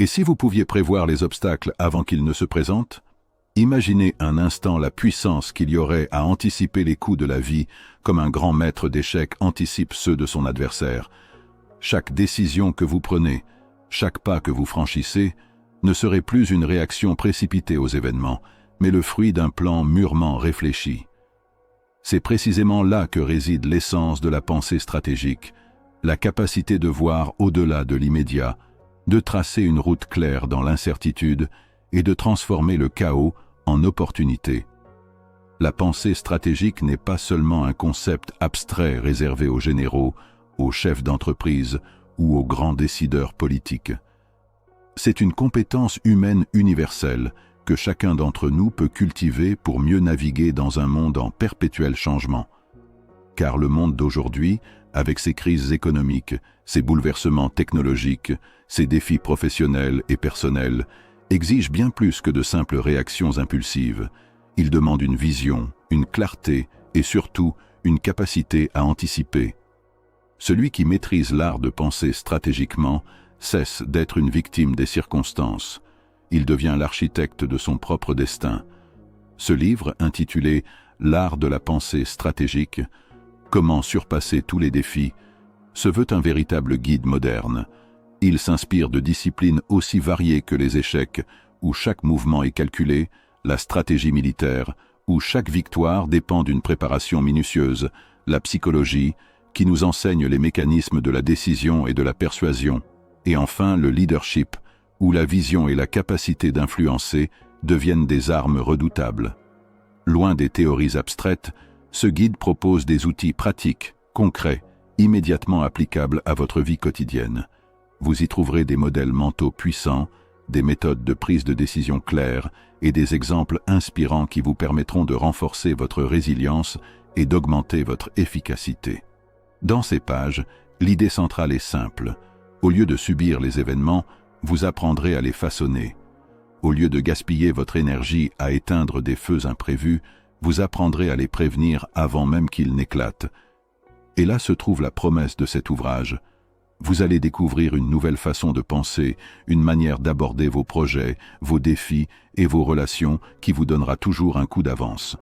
Et si vous pouviez prévoir les obstacles avant qu'ils ne se présentent? Imaginez un instant la puissance qu'il y aurait à anticiper les coups de la vie comme un grand maître d'échecs anticipe ceux de son adversaire. Chaque décision que vous prenez, chaque pas que vous franchissez, ne serait plus une réaction précipitée aux événements, mais le fruit d'un plan mûrement réfléchi. C'est précisément là que réside l'essence de la pensée stratégique, la capacité de voir au-delà de l'immédiat, de tracer une route claire dans l'incertitude et de transformer le chaos en opportunité. La pensée stratégique n'est pas seulement un concept abstrait réservé aux généraux, aux chefs d'entreprise ou aux grands décideurs politiques. C'est une compétence humaine universelle que chacun d'entre nous peut cultiver pour mieux naviguer dans un monde en perpétuel changement. Car le monde d'aujourd'hui, avec ses crises économiques, ses bouleversements technologiques, ses défis professionnels et personnels, exige bien plus que de simples réactions impulsives. Il demande une vision, une clarté et surtout une capacité à anticiper. Celui qui maîtrise l'art de penser stratégiquement cesse d'être une victime des circonstances. Il devient l'architecte de son propre destin. Ce livre, intitulé « L'art de la pensée stratégique », Comment surpasser tous les défis, se veut un véritable guide moderne. Il s'inspire de disciplines aussi variées que les échecs, où chaque mouvement est calculé, la stratégie militaire, où chaque victoire dépend d'une préparation minutieuse, la psychologie, qui nous enseigne les mécanismes de la décision et de la persuasion, et enfin le leadership, où la vision et la capacité d'influencer deviennent des armes redoutables. Loin des théories abstraites, ce guide propose des outils pratiques, concrets, immédiatement applicables à votre vie quotidienne. Vous y trouverez des modèles mentaux puissants, des méthodes de prise de décision claires et des exemples inspirants qui vous permettront de renforcer votre résilience et d'augmenter votre efficacité. Dans ces pages, l'idée centrale est simple. Au lieu de subir les événements, vous apprendrez à les façonner. Au lieu de gaspiller votre énergie à éteindre des feux imprévus, vous apprendrez à les prévenir avant même qu'ils n'éclatent. Et là se trouve la promesse de cet ouvrage. Vous allez découvrir une nouvelle façon de penser, une manière d'aborder vos projets, vos défis et vos relations qui vous donnera toujours un coup d'avance.